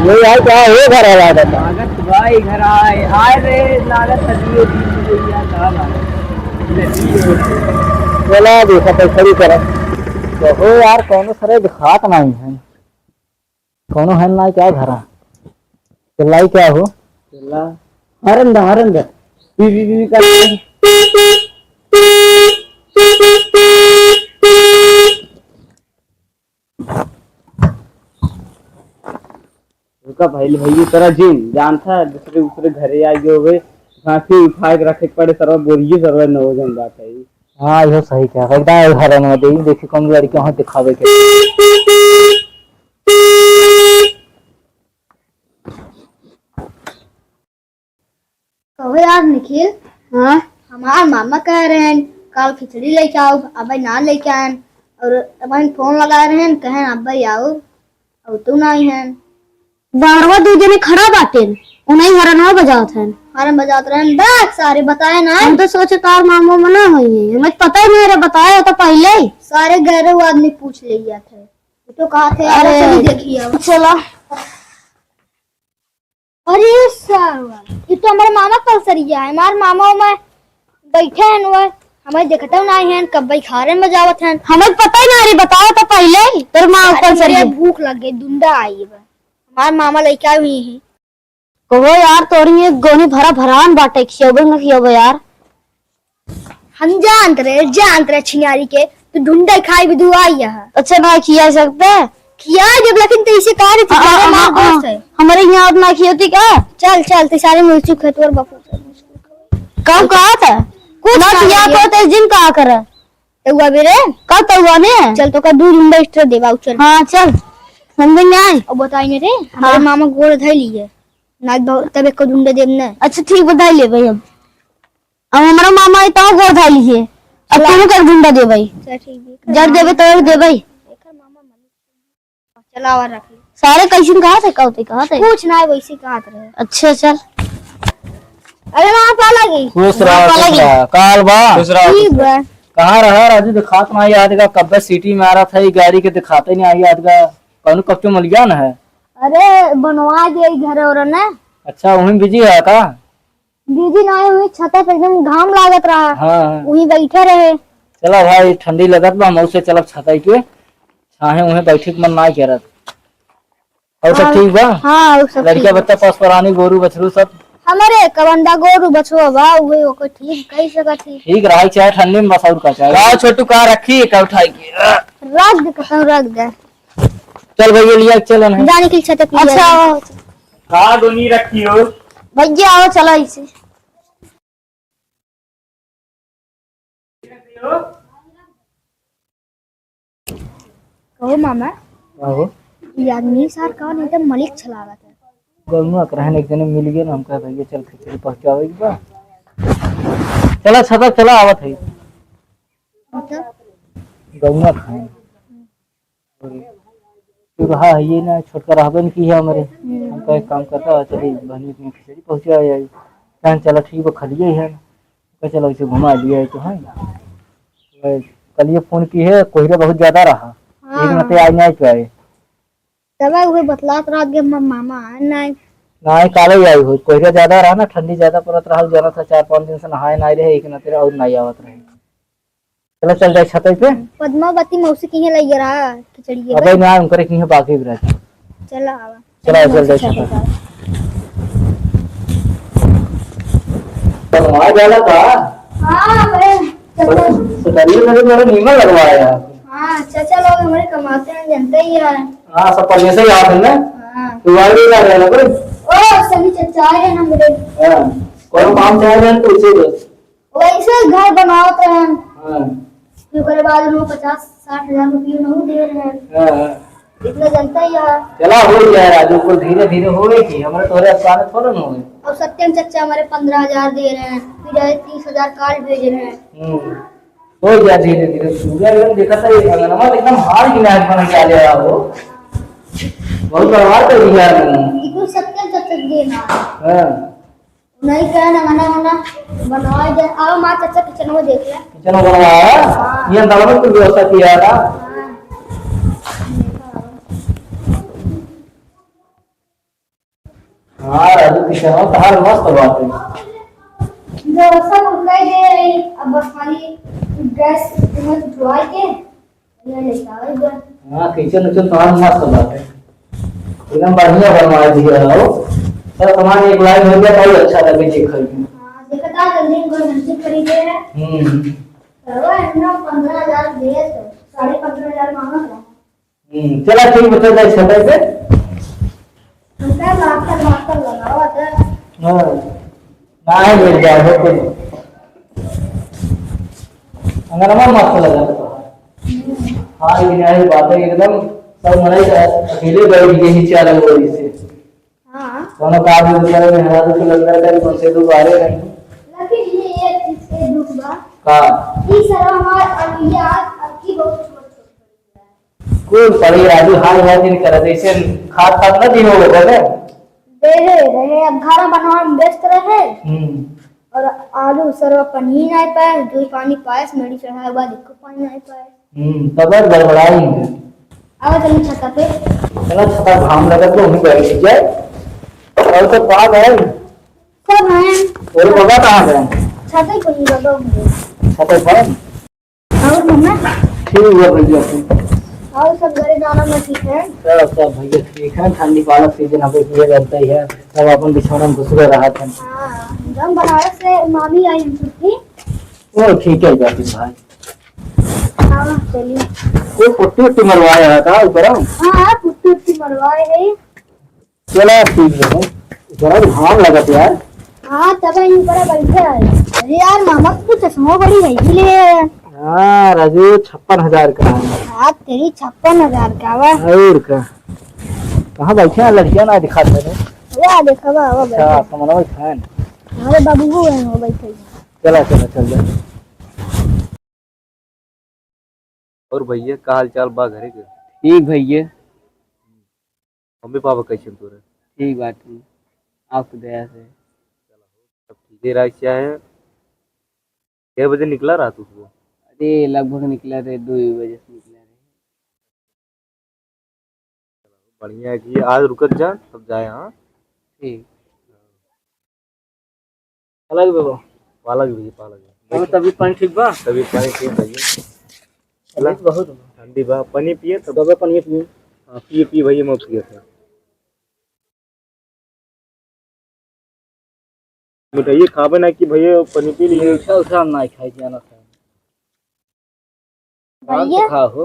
ये यार क्या है घर आ रहा था लागत भाई घर आए आए रे लागत सदियों की भैया कहाँ बोला देखा तो खड़ी कर तो हो यार कौन सरे दिखात नहीं है कौन है ना क्या घर चिल्लाई क्या हो चला हरंद बीबी का रुका भाई भाई तेरा जिन जानता दूसरे दूसरे घरे आ गए हुए घासी उठा के रखे पड़े सर्व बोरिए सर्व न हो जाए बात है। हाँ यो सही क्या एकदम घर में देखी कौन लड़की वहाँ दिखावे के कहो यार निखिल। हाँ हमारे मामा कह रहे हैं कल खिचड़ी लेके आओ अब ना लेके आए और अब फोन लगा रहे हैं कहें अब आओ अब तू नहीं है बारवा दो जने खड़ा बाटे उन्हें हरनवा बजात है हरन बजात रहे बैठ सारे बताए ना हम तो सोचे कार मामो मना हुई है हमें पता ही नहीं बताया तो पहले ही सारे गहरे वो आदमी पूछ लिया थे तो कहा थे अरे देखिए चलो अरे ये तो हमारे मामा कल सरिया है हमारे मामा में बैठे हैं वो हमें देखते नहीं है कब भाई खारे में जावत हैं हमें पता ही नहीं बताया तो पहले ही तेरे मामा कल सरिया भूख लग गई दुंडा आई है हमारे मामा लेके आई हुई है कहो यार तोरी ये गोनी भरा भरान बाटे खियोबे न खियोबे यार हम जानत रहे छिनारी के तो ढूंढे खाई भी दुआ आई है अच्छा ना खिया सकते किया जब लेकिन तो इसे कहा नहीं हमारे यहाँ अब ना खियोती क्या चल चल ते सारे मिर्ची खेतवर बापू कब कहा था कुछ ना किया तो ते जिन कहा कर तउआ बेरे कब तउआ ने चल तो का दूध उंडा एक्स्ट्रा देवा चल हां चल समझ में आए अब बताइए रे हमारे मामा गोड़ धइ लिए ना तब एक को ढूंढे देब ना अच्छा ठीक बताई ले भाई अब हमारा मामा इतना गोड़ धइ लिए अब तुम कर ढूंढा दे भाई चल ठीक है जड़ देबे तो दे भाई एकर मामा मन चलावा रख सारे कैसे कहा थे कुछ ना वैसे कहा रहे अच्छा चल अरे वहां पा लगी खुश रहा काल बा खुश रहा कहां रहा राजू दिखात ना याद का कब सिटी में आ रहा था ये गाड़ी के दिखाते नहीं आई याद का कौन कब मिल गया ना है अरे बनवा दे घर और ना अच्छा वहीं बिजी है का बिजी ना हुई छत पे एकदम घाम लागत रहा हाँ वहीं बैठे रहे चला भाई ठंडी लगत बा मऊ से चलब छताई के छाहे वहीं बैठे मन ना करत और सब ठीक बा हां सब लड़का बच्चा पास पुरानी गोरू बछरू सब हमारे कवंडा गोरू बछुआ बा वही ओको ठीक कई सकत थी ठीक रहा चाहे ठंडी में बस और का चाहे गाओ छोटू का रखी का उठाई के रख दे चल भैया लिया चलो ना जाने के छत पे अच्छा हां दोनी रखी हो भैया आओ चलो इसे कहो मामा आहो ये आदमी सार का नहीं तो मलिक चलावत है गौनुआ रहने एक जने मिल गए ना हम कह भैया चल खिचड़ी पहुंचावे की बा चला छता चला आवत है मतलब गौनुआ खाए तो रहा है ये ना छोटका रहबन की है हमारे हम का एक काम करता चलिए बहनी में खिचड़ी पहुंचा आई कहन चला ठीक है खलिए है कह चलो इसे घुमा लिया तो है कल ये फोन की है कोहरा बहुत ज्यादा रहा एक मते आज नहीं पाए तब वो बतलात रात के मामा नहीं काले आई हो कोहरा ज्यादा रहा ना ठंडी ज्यादा पड़त रहा जाना था 4-5 दिन से नहाए नहीं रहे एक नते और नहीं आवत रहे चलो चल जाए छत पे पद्मावती मौसी की है लग रहा खिचड़ी के अबे ना उनकर की है बाकी भी रहता चला आवा चला चल जाए छत पे तो आ जाला का हां मैं सतरिए में मेरे नीमन लगवाया हां चाचा लोग हमारे कमाते हैं जानते ही है हां सब पहले से याद है ना हां तू आ भी रहा है ना कोई ओ सभी चाचा है ना मेरे हां कोई काम चाहिए तो उसे दे वैसे घर बनाते हैं हां फिर बाद में 50-60 हजार रुपये नहीं दे रहे हैं हां इतना जनता ही है चला हो गया राजू को धीरे धीरे होए की हमारे तोरे आसान थोड़ा ना होए अब सत्यम चाचा हमारे 15,000 दे रहे हैं फिर 30,000 कार्ड भेज रहे हैं हो गया धीरे धीरे पूरा एकदम देखा था ये अंगनमा एकदम हार की मैच बना के आ गया वो बहुत बर्बाद कर दिया है इको सत्यम चाचा देना हां नहीं कहना गाना बनवा दे आओ मां चाचा किचन में देख ले किचन बनवाया ये दवा की व्यवस्था किया था हाँ राजू किचन हो तार मस्त बात है। जो सब उठाई दे रही अब बस खाली गैस में धुआई के ये लेता है इधर। हाँ किचन उचन तार मस्त बात है, एकदम बढ़िया बनवा दिया हो। सर सामान एक लाइन हो गया तो अच्छा लगे देखने में। हाँ देखता जल्दी कोई घंटी खरीदे है चलो इतना 15,000 दे तो 15,500 मांगा था। चला ठीक बता दे छपे पे। हमका मास्टर लगावा था। हाँ ना मिल जाए तो अगर हम मस्त लगा तो हाँ लेकिन यार बात है एकदम सब मनाई अकेले बैठ के नीचे अलग हो रही से। हाँ दोनों का भी दूसरे में हरा तो अंदर कर कौन से दो बारे नहीं लेकिन ये एक चीज से दुख बा का ई सर हमार अनिया अबकी बहुत छोट कोई पड़ी राजू हाल दिन कर ऐसे खाद खाद ना दिन हो गए दे रहे अब घरा बनवा में व्यस्त रहे और आलू सर पनीर नहीं पाए दूध पानी पाए मेरी चढ़ाया हुआ देखो पानी नहीं पाए तब गड़बड़ाई आवा चलिए छत पे चला छता घाम लगा तो वहीं बैठ जाए और तो पाग है सब हैं और बाबा कहाँ गए छत पे ही लगा होंगे छत पर और मम्मा ठीक हुआ भैया और सब घरे जाना में ठीक है सब भैया ठीक है। ठंडी पाला सीजन अभी किया जाता ही है, सब अपन बिछौना में घुस रहा था। हाँ हम बनारस से मामी आई हम छुट्टी वो ठीक है जाती भाई। हाँ चलिए कोई पुट्टी उट्टी मरवाया था ऊपर हाँ पुट्टी उट्टी मरवाए है चला ठीक है जरा घाम लगा यार। हाँ तब ऊपर बैठे है अरे यार मामा को चश्मा बड़ी है इसलिए हाँ राजू 56,000 का है। हाँ तेरी 56,000 का वा और का कहाँ बैठे हैं लड़कियां ना दिखा दे वो देखा वा वो अच्छा कमरा में खान हमारे बाबू वो है वो बैठे चला चला चल जा। और भैया का हाल चाल बा घरे के? ठीक भैया मम्मी पापा कैसे तोरे? ठीक बात है आपकी दया से। सब ठीक है। क्या है 6 बजे निकला रात उसको? अरे लगभग निकला रहे 2 बजे से निकला रहे। बढ़िया है कि आज रुकत जा तब जाए। हाँ ठीक अलग बाबा पालक भैया पालक और तभी पानी ठीक बा तभी पानी पिए भैया। चला बहुत ठंडी बा पानी पिए तब। दबे पानी पिए हाँ पिए पिए भैया मैं पिए थे। मिठाई खावे ना कि भैया पानी पी लिए। मीठा उठा ना खाई जाना था भैया खा हो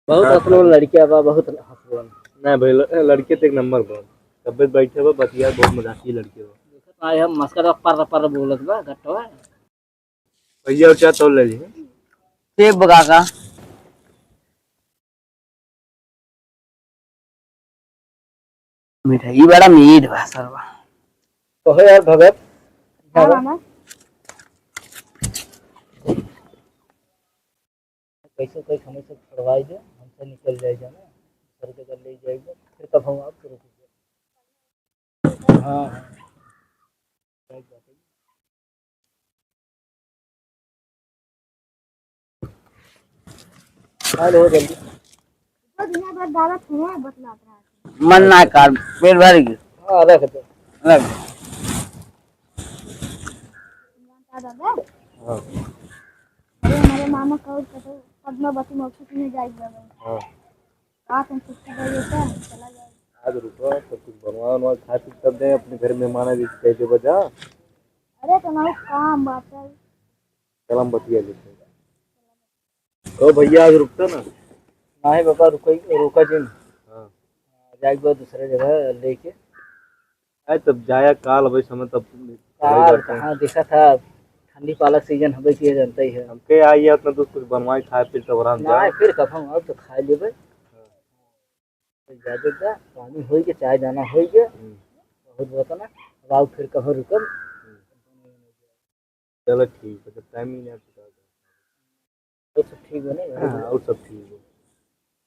बहुत हंसलोन लड़कियां बा बहुत हंसलोन नहीं भाई लड़के तो एक नंबर बा तबियत बैठे बा बतिया बहुत मजाकी लड़के बा। देखत आए हम मस्कर पर पर बोलत बा घटवा भैया और चाय तौल ले ली। सेब बगा का मिठाई बड़ा मीठ बा सरवा। तो है यार भगत हाँ मामा कैसे कोई हमें से छुड़वाई दे हमसे निकल जाए जाना सर के कर ले जाएगा फिर कब हम आपको रोकेंगे। हाँ हेलो जल्दी तो दिन भर दादा थे बतलात रहा मन ना कर पेट भर गया हाँ रख दो लग दादा हाँ अरे हमारे मामा का पद्मावती मौसी में जाएगा हाँ रात में छुट्टी दे देता है चला जाएगा। आज रुको सब कुछ बनवा खा पी तब जाए अपने घर मेहमान आए कैसे बजा। अरे तुम्हारा काम बात है चल हम बतिया लेते हैं। तो भैया आज रुकता ना? ना है बाबा रोका जिन हाँ जाएगा दूसरे जगह लेके आए तब जाया काल भाई समय तब कार कहाँ देखा था ठंडी पालक सीजन हमें किया जानता ही है हमके आई अपना दोस्त कुछ बनवाए खाए फिर तब आराम ना जाए। फिर कब हम अब तो खा लेबे ज्यादा पानी हो गया चाय दाना हो गया बहुत बहुत ना अब आओ फिर कहो रुकम चलो ठीक है जब टाइम ही नहीं तो सब ठीक बने और सब ठीक है।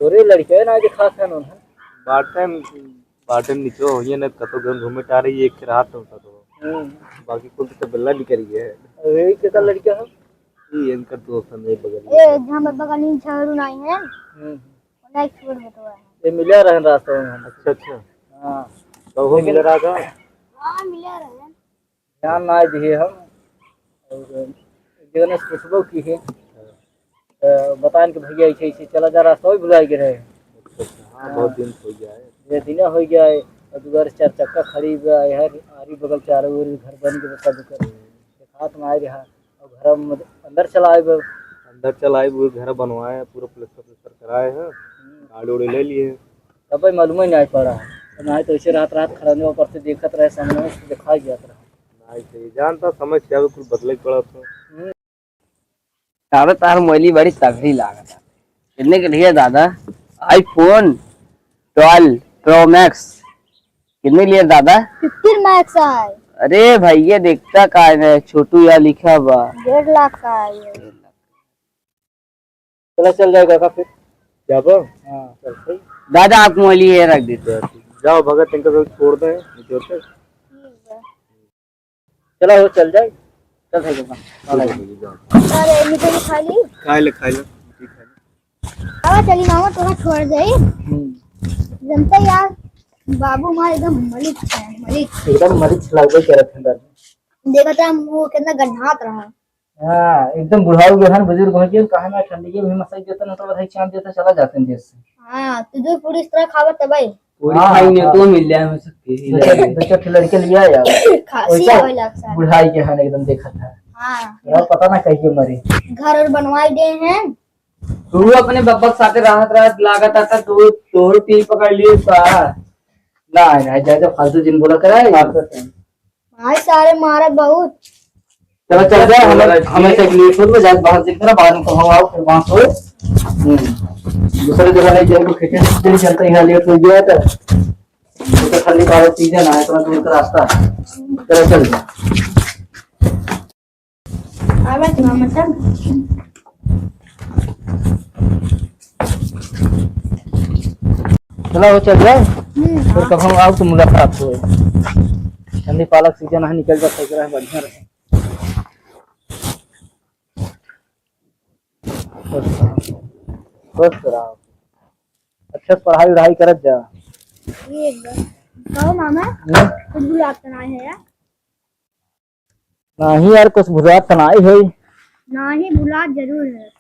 तोरे लड़के ना जो खास है उन्हें बाटे नीचे हो ये ना कतो गन घूमे टा रही एक के रात होता तो बाकी कुल तो बल्ला निकल गया है। अरे कितना लड़का है ये इनका दोस्त है मेरे बगल ए में। हम बगल में झगड़ू नहीं है उन्हें छोड़ बताया ये मिला रहे रास्ते में हम अच्छा अच्छा हाँ कहो मिल रहा था। हाँ मिले रहे। ध्यान ना दिए हम और एक जगह ने पूछबो की है बतान कि भैया ऐसे ऐसे चला जा रास्ता ही भुला के रहे। हाँ बहुत दिन हो गया है। ये दिन हो गया है और दुआर 4 चक्का खड़ी बा हर आरी बगल चारों ओर घर बन के बता दुकर हाथ में आए रहा और घर में अंदर चला आए अंदर चलाए वो घर बनवाए पूरा प्लास्टर कराए हैं, गाड़ी उड़ी ले लिए। तब भाई मालूम ही नहीं पड़ा ना तो ऐसे रात रात खड़ा नहीं ऊपर से देखत रहे सामने से दिखाई गया रहा नहीं सही जानता समझ क्या कुछ बदले पड़ा तो। तारा तार मोबाइल बड़ी तगड़ी लागत है। कितने के लिए दादा? आईफोन 12 प्रो मैक्स कितने लिए दादा? 15 मैक्स है। अरे भैया देखता का है छोटू या लिखा बा 1.5 लाख का है ये। चला चल जाएगा का फिर क्या बो? हाँ चल सही दादा आप मोबाइल ये रख देते हो। जाओ भगत इनका सब छोड़ दे नीचे से। चला वो चल जाए चल सही अरे निकल खाली खा ले ठीक है। अब चली मामा थोड़ा छोड़ दे जनता यार बाबू हमारे एकदम मलिक है मलिक एकदम मरीच लागबे करत है अंदर देखा था वो कितना गन्हात रहा। हाँ एकदम बुढ़ाऊ गहन बुजुर्ग हो गए कहा ना ठंडी के भी मसाई देता ना तो भाई चांद देता चला जाते हैं देश से। हाँ तुझे पूरी इस तरह खावत है भाई पूरी खाई ने तो मिल जाए मुझे दो चार लड़के लिया यार खांसी आवे लगता है। बुढ़ाई के हन एकदम देखा था हाँ यार पता ना कहीं मरे घर और बनवाई दे हैं। तू अपने बब्बा के साथ राहत राहत लागत आता तू तोड़ पी पकड़ लिए पा ना ना ज्यादा फालतू जिन बोला कराए भाई सारे मारे बहुत। चलो चल जाए हमें से लिए में जाके बाहर देखते ना बाहर निकल आओ फिर वहां सो दूसरे जगह नहीं जाए तो खेते दिन चलता यहाँ लेट हो गया तो खाली बाहर सीजन आया तो दूर का रास्ता चलो चल आवे तो मतलब चलो वो चल जाए फिर कब हम आओ तो मुलाकात हो ठंडी पालक सीजन है निकल जाता है बढ़िया रहे बस रहा अच्छा पढ़ाई वढ़ाई करत जा ये कहो मामा कुछ बुलाता ना है यार नहीं यार कुछ बुझात नहीं है नहीं बुलात जरूर है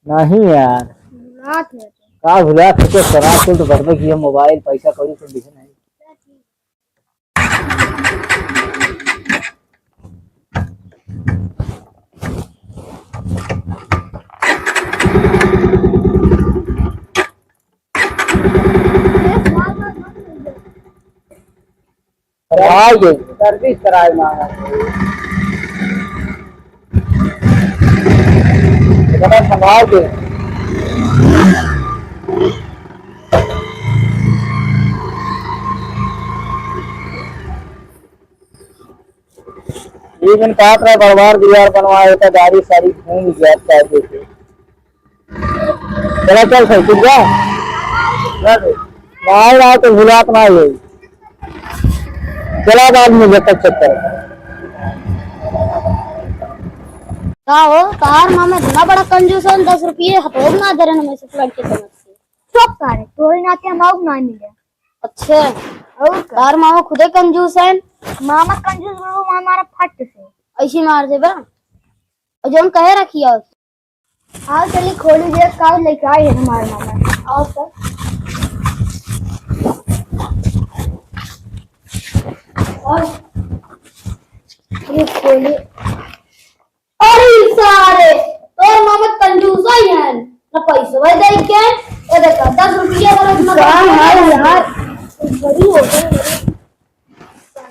नहीं यार बुलात है का भुला के करा तो बढ़वे की मोबाइल पैसा कौड़ी तो दिखे नहीं ये सर्विस कराए मांगा जरा संभाल के लेकिन काट रहा बरबार दीवार बनवाए तो गाड़ी सारी घूम गया चाहिए चला चल सही ठीक है बाहर रहा तो भुलात ना है चला बाद में जब तक चक्कर का हो कार मामा इतना बड़ा कंजूस है 10 रुपये हथोड़ ना दे रहे से लड़के समझ से चुप कर तोरे नाते हम आउ ना मिले। अच्छा और कार मामा खुदे कंजूस है मामा कंजूस वो हमारा फट से ऐसी मार दे बा और जोन कहे रखिया हां चली खोली दे काल लेके आए है हमारे मामा आओ सर और ये खोली अरे सारे तो मामा कंजूस ही है ना पैसा दे के ये देखो 10 रुपया वाला इतना है यार बड़ी हो गई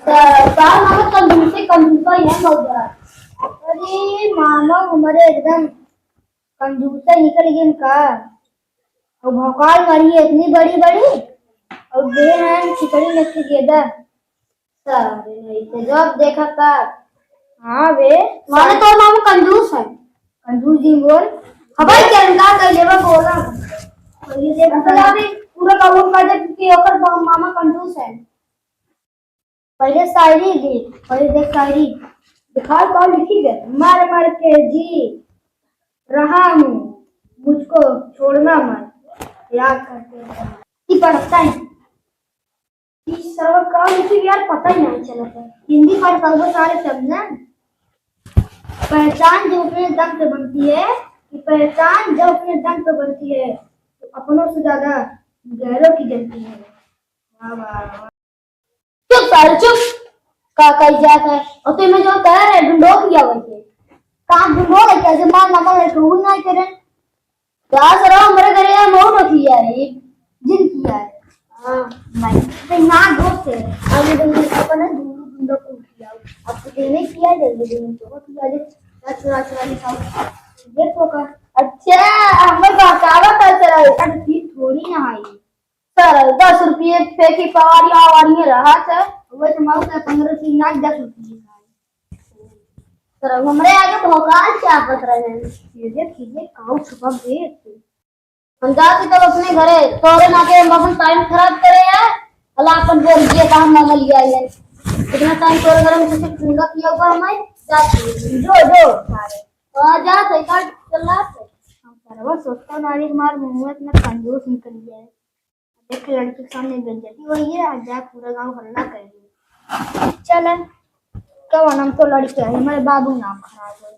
तो मामा कंजूस ही है बहुत बड़ा। अरे मामा हमारे एकदम कंजूस ही निकल गई इनका और भौकाल मारी है इतनी बड़ी बड़ी और दे हैं खिचड़ी लेके गेदा सारे नहीं थे जब देखा था। हाँ बे माने तो मामा कंजूस है कंजूस जी बोल हवाई के अंदर कर लेवा बोला ये देख तो अभी पूरा कबूल कर दे कि ओकर मामा कंजूस है। पहले शायरी दी पहले देख शायरी दिखा कौन लिखी है मार मार के जी रहा हूँ मुझको छोड़ना मत याद करते ये पढ़ता है इस सर्व का मुझे यार पता ही नहीं चला था। हिंदी पढ़ता हूँ सारे शब्द ना। पहचान जो अपने दम पे बनती है, कि पहचान जो अपने दम पे बनती है तो अपनों से ज्यादा गैरों की जलती है। वाह वाह वाह। चुप सारे चुप। का कही जाता है और तुम्हें जो कह रहे ढूंढो किया वैसे काम ढूंढो क्या जमा मामा ने ढूंढ नहीं करे क्या सर हमारे घर यार मोह रखी है एक जिन किया है। हाँ नहीं तो ना दोस्त है आगे दिन अपन ढूंढो को किया अब तो देने किया जल्दी दिन तो किया जे चुरा चुरा निकाल देखो का अच्छा हमें बतावा कर चला ठीक थोड़ी ना आई सर 10 रुपये फेंकी पवारी आवारी रहा था वो जमाओ का 15 से ना 10 रुपये सर हमारे आगे भौकाल क्या पत रहे हैं ये चीजें काउ छुपा भेज हम जाते तब अपने घरे तोरे ना के हम अपन टाइम खराब करे है अल्लाह अपन बोल दिए का हम मामा लिया है इतना टाइम तोरे घर में कुछ चुंगा किया हुआ हमें जाते जो सारे आ जा सही का चल रहा है हम सरवा सोचता नारी मार मुंह में इतना कंजूस निकल गया है देख लड़की के सामने बेइज्जती हुई है आज जा पूरा गांव हल्ला कर रही है चल कब नाम तो लड़की है हमारे बाबू नाम खराब हो